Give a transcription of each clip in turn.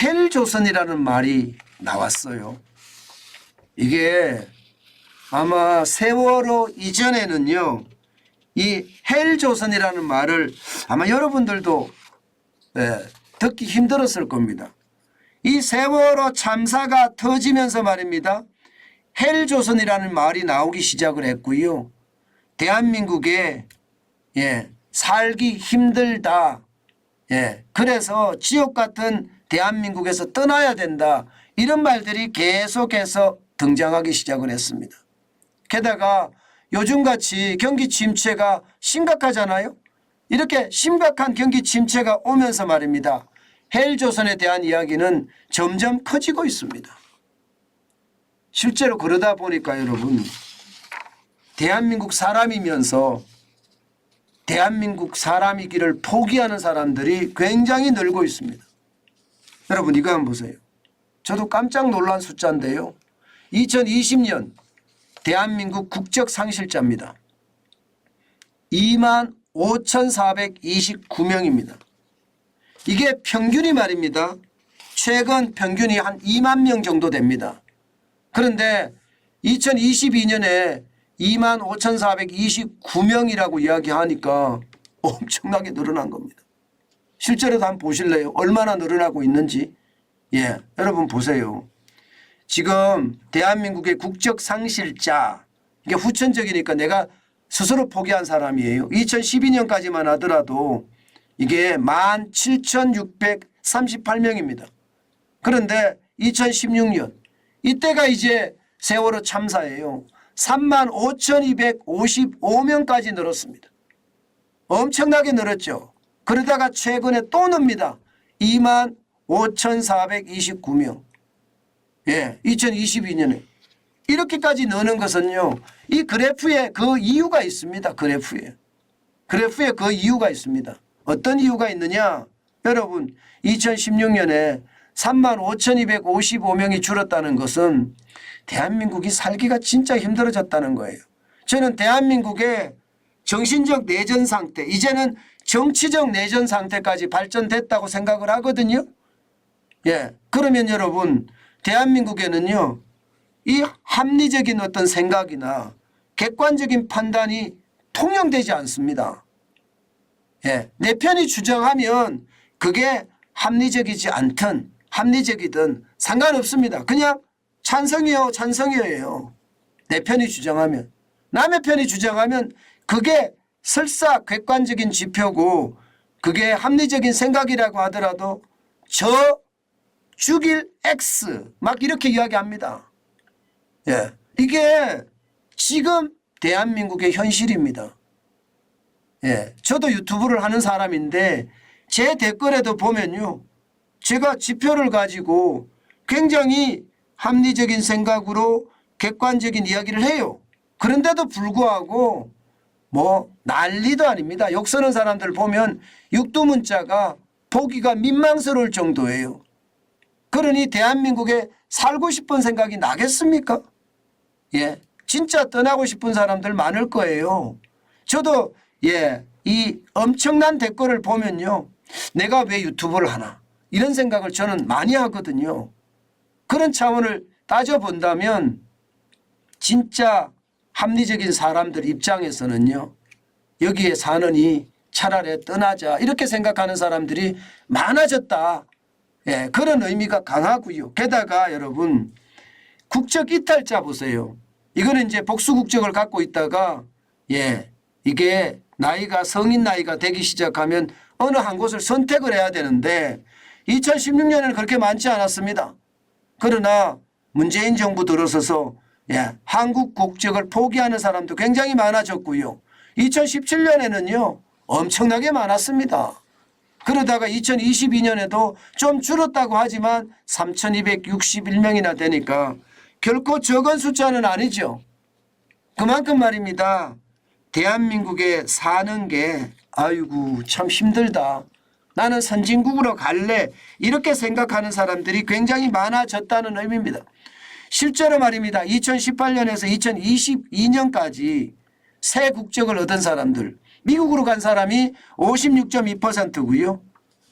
헬조선이라는 말이 나왔어요. 이게 아마 세월호 이전에는요, 이 헬조선이라는 말을 아마 여러분들도 듣기 힘들었을 겁니다. 이 세월호 참사가 터지면서 말입니다, 헬조선이라는 말이 나오기 시작을 했고요. 대한민국에 살기 힘들다. 그래서 지옥 같은 대한민국에서 떠나야 된다. 이런 말들이 계속해서 등장하기 시작을 했습니다. 게다가 요즘같이 경기 침체가 심각하잖아요. 이렇게 심각한 경기 침체가 오면서 말입니다, 헬조선에 대한 이야기는 점점 커지고 있습니다. 실제로 그러다 보니까 여러분, 대한민국 사람이면서 대한민국 사람이기를 포기하는 사람들이 굉장히 늘고 있습니다. 여러분 이거 한번 보세요. 저도 깜짝 놀란 숫자인데요. 2020년 대한민국 국적 상실자입니다. 25,429명입니다. 이게 평균이 말입니다, 최근 평균이 한 2만 명 정도 됩니다. 그런데 2022년에 25,429명이라고 이야기하니까 엄청나게 늘어난 겁니다. 실제로도 한번 보실래요? 얼마나 늘어나고 있는지. 여러분 보세요. 지금 대한민국의 국적 상실자, 이게 후천적이니까 내가 스스로 포기한 사람이에요. 2012년까지만 하더라도 이게 17,638명입니다. 그런데 2016년 이때가 이제 세월호 참사예요. 35,255명까지 늘었습니다. 엄청나게 늘었죠. 그러다가 최근에 또 늡니다. 25,429명. 2022년에. 이렇게까지 느는 것은요, 이 그래프에 그 이유가 있습니다. 그래프에 그 이유가 있습니다. 어떤 이유가 있느냐? 여러분 2016년에 35,255명이 줄었다는 것은 대한민국이 살기가 진짜 힘들어졌다는 거예요. 저는 대한민국의 정신적 내전 상태, 이제는 정치적 내전 상태까지 발전됐다고 생각을 하거든요. 그러면 여러분 대한민국에는요, 이 합리적인 어떤 생각이나 객관적인 판단이 통용되지 않습니다. 내 편이 주장하면 그게 합리적이지 않든 합리적이든 상관없습니다. 그냥 찬성이요, 찬성이에요. 내 편이 주장하면. 남의 편이 주장하면 그게 설사 객관적인 지표고 그게 합리적인 생각이라고 하더라도 저 죽일 X 막 이렇게 이야기합니다. 이게 지금 대한민국의 현실입니다. 저도 유튜브를 하는 사람인데 제 댓글에도 보면요, 제가 지표를 가지고 굉장히 합리적인 생각으로 객관적인 이야기를 해요. 그런데도 불구하고 뭐 난리도 아닙니다. 욕 쓰는 사람들 보면 육두문자가 보기가 민망스러울 정도예요. 그러니 대한민국에 살고 싶은 생각이 나겠습니까? 진짜 떠나고 싶은 사람들 많을 거예요. 저도 이 엄청난 댓글을 보면요, 내가 왜 유튜브를 하나 이런 생각을 저는 많이 하거든요. 그런 차원을 따져본다면 진짜 합리적인 사람들 입장에서는요, 여기에 사느니 차라리 떠나자 이렇게 생각하는 사람들이 많아졌다. 그런 의미가 강하고요. 게다가 여러분 국적 이탈자 보세요. 이거는 이제 복수 국적을 갖고 있다가 이게 나이가 성인 나이가 되기 시작하면 어느 한 곳을 선택을 해야 되는데 2016년에는 그렇게 많지 않았습니다. 그러나 문재인 정부 들어서서 한국 국적을 포기하는 사람도 굉장히 많아졌고요. 2017년에는요 엄청나게 많았습니다. 그러다가 2022년에도 좀 줄었다고 하지만 3,261명이나 되니까 결코 적은 숫자는 아니죠. 그만큼 말입니다, 대한민국에 사는 게 아이고 참 힘들다, 나는 선진국으로 갈래 이렇게 생각하는 사람들이 굉장히 많아졌다는 의미입니다. 실제로 말입니다, 2018년에서 2022년까지 새 국적을 얻은 사람들, 미국으로 간 사람이 56.2%고요.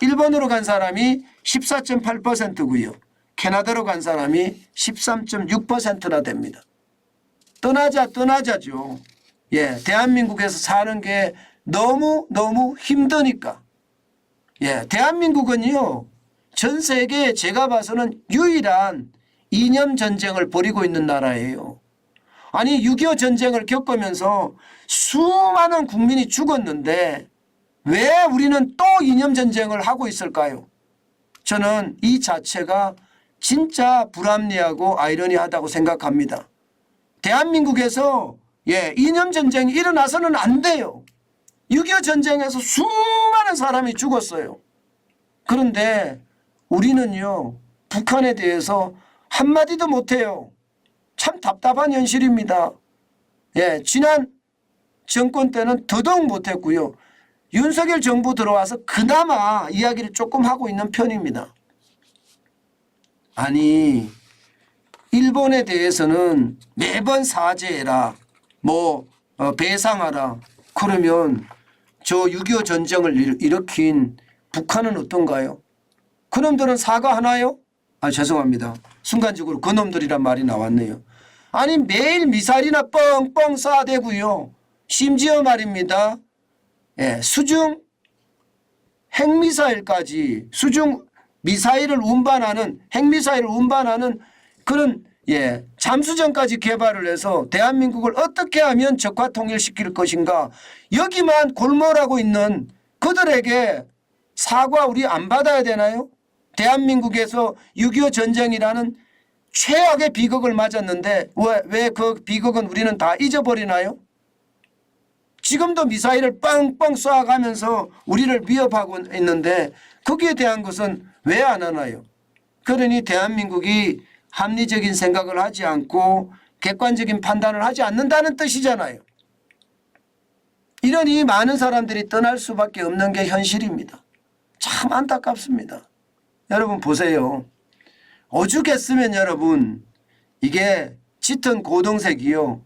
일본으로 간 사람이 14.8%고요. 캐나다로 간 사람이 13.6%나 됩니다. 떠나자죠. 예, 대한민국에서 사는 게 너무 힘드니까. 예, 대한민국은요, 전 세계에 제가 봐서는 유일한 이념 전쟁을 벌이고 있는 나라예요. 아니, 6.25 전쟁을 겪으면서 수많은 국민이 죽었는데 왜 우리는 또 이념 전쟁을 하고 있을까요? 저는 이 자체가 진짜 불합리하고 아이러니하다고 생각합니다. 대한민국에서 이념 전쟁이 일어나서는 안 돼요. 6.25 전쟁에서 수많은 사람이 죽었어요. 그런데 우리는요, 북한에 대해서 한마디도 못해요. 참 답답한 현실입니다. 예, 지난 정권 때는 더더욱 못했고요. 윤석열 정부 들어와서 그나마 이야기를 조금 하고 있는 편입니다. 아니, 일본에 대해서는 매번 사죄해라, 배상하라. 그러면 저 6.25 전쟁을 일으킨 북한은 어떤가요? 그놈들은 사과하나요? 죄송합니다. 순간적으로 그놈들이란 말이 나왔네요. 아니, 매일 미사일이나 뻥뻥 쏴대고요. 심지어 말입니다. 수중 핵미사일까지, 수중 미사일을 운반하는, 핵미사일을 운반하는 그런 잠수정까지 개발을 해서 대한민국을 어떻게 하면 적화 통일시킬 것인가, 여기만 골몰하고 있는 그들에게 사과 우리 안 받아야 되나요? 대한민국에서 6.25 전쟁이라는 최악의 비극을 맞았는데 왜 그 비극은 우리는 다 잊어버리나요? 지금도 미사일을 빵빵 쏴가면서 우리를 위협하고 있는데 거기에 대한 것은 왜 안 하나요? 그러니 대한민국이 합리적인 생각을 하지 않고 객관적인 판단을 하지 않는다는 뜻이잖아요. 이러니 많은 사람들이 떠날 수밖에 없는 게 현실입니다. 참 안타깝습니다. 여러분 보세요. 오죽했으면 여러분, 이게 짙은 고동색이요.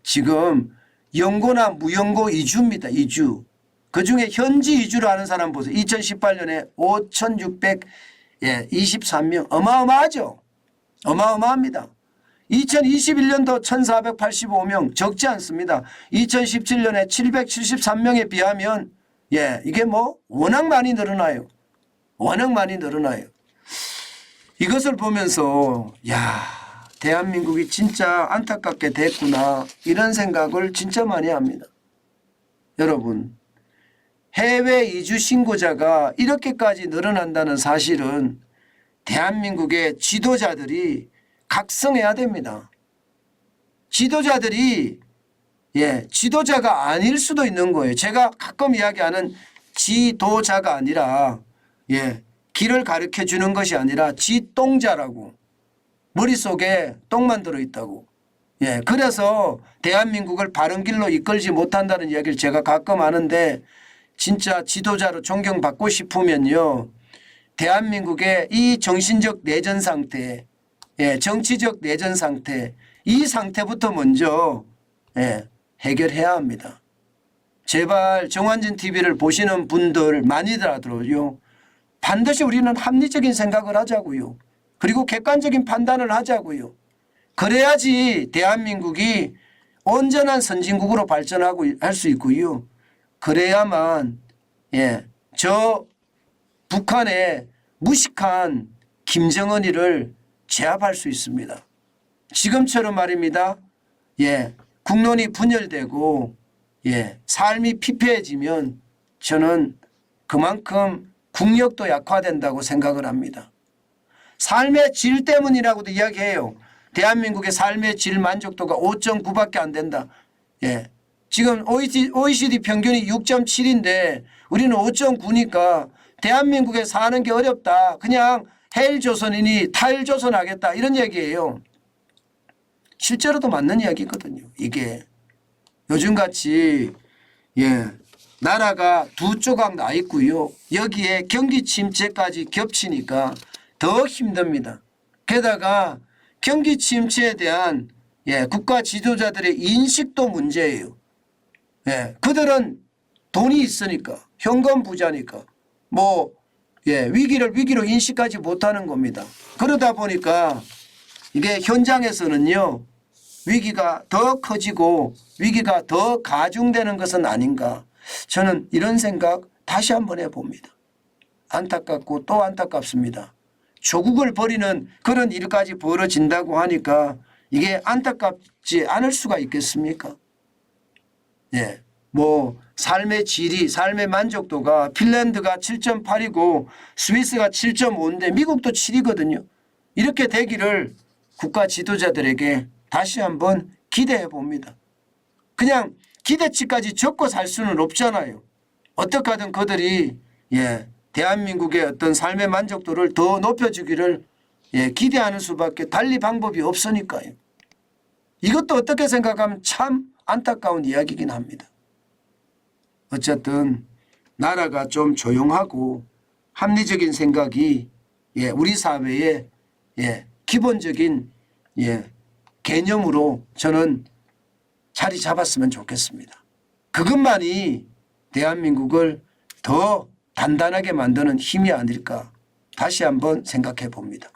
지금 연고나 무연고 이주입니다. 이주. 그중에 현지 이주를 하는 사람 보세요. 2018년에 5,623명. 어마어마하죠. 어마어마합니다. 2021년도 1,485명 적지 않습니다. 2017년에 773명에 비하면 이게 워낙 많이 늘어나요. 워낙 많이 늘어나요. 이것을 보면서 대한민국이 진짜 안타깝게 됐구나, 이런 생각을 진짜 많이 합니다. 여러분, 해외 이주 신고자가 이렇게까지 늘어난다는 사실은 대한민국의 지도자들이 각성해야 됩니다. 지도자들이 지도자가 아닐 수도 있는 거예요. 제가 가끔 이야기하는 지도자가 아니라 길을 가르쳐 주는 것이 아니라 지똥자라고, 머릿속에 똥만 들어있다고. 그래서 대한민국을 바른 길로 이끌지 못한다는 이야기를 제가 가끔 하는데, 진짜 지도자로 존경받고 싶으면요, 대한민국의 이 정신적 내전 상태, 정치적 내전 상태, 이 상태부터 먼저 해결해야 합니다. 제발 정환진 TV를 보시는 분들 많이더라도요, 반드시 우리는 합리적인 생각을 하자고요. 그리고 객관적인 판단을 하자고요. 그래야지 대한민국이 온전한 선진국으로 발전하고 할 수 있고요. 그래야만 저 북한의 무식한 김정은이를 제압할 수 있습니다. 지금처럼 말입니다. 국론이 분열되고 삶이 피폐해지면 저는 그만큼 국력도 약화된다고 생각을 합니다. 삶의 질 때문이라고도 이야기해요. 대한민국의 삶의 질 만족도가 5.9밖에 안 된다. 지금 OECD 평균이 6.7인데 우리는 5.9니까 대한민국에 사는 게 어렵다. 그냥 헬조선이니 탈조선하겠다, 이런 얘기예요. 실제로도 맞는 이야기거든요. 이게 요즘같이 나라가 두 조각 나 있고요. 여기에 경기 침체까지 겹치니까 더 힘듭니다. 게다가 경기 침체에 대한 국가 지도자들의 인식도 문제예요. 그들은 돈이 있으니까, 현금 부자니까 뭐 위기를 위기로 인식하지 못하는 겁니다. 그러다 보니까 이게 현장에서는요 위기가 더 커지고 위기가 더 가중되는 것은 아닌가, 저는 이런 생각 다시 한번 해봅니다. 안타깝고 또 안타깝습니다. 조국을 버리는 그런 일까지 벌어진다고 하니까 이게 안타깝지 않을 수가 있겠습니까? 뭐 삶의 질이, 삶의 만족도가 핀란드가 7.8이고 스위스가 7.5인데 미국도 7이거든요. 이렇게 되기를 국가 지도자들에게 다시 한번 기대해 봅니다. 그냥 기대치까지 적고 살 수는 없잖아요. 어떻게 하든 그들이 대한민국의 어떤 삶의 만족도를 더 높여주기를 기대하는 수밖에 달리 방법이 없으니까요. 이것도 어떻게 생각하면 참 안타까운 이야기이긴 합니다. 어쨌든 나라가 좀 조용하고 합리적인 생각이 우리 사회의 기본적인 개념으로 저는 자리 잡았으면 좋겠습니다. 그것만이 대한민국을 더 단단하게 만드는 힘이 아닐까 다시 한번 생각해 봅니다.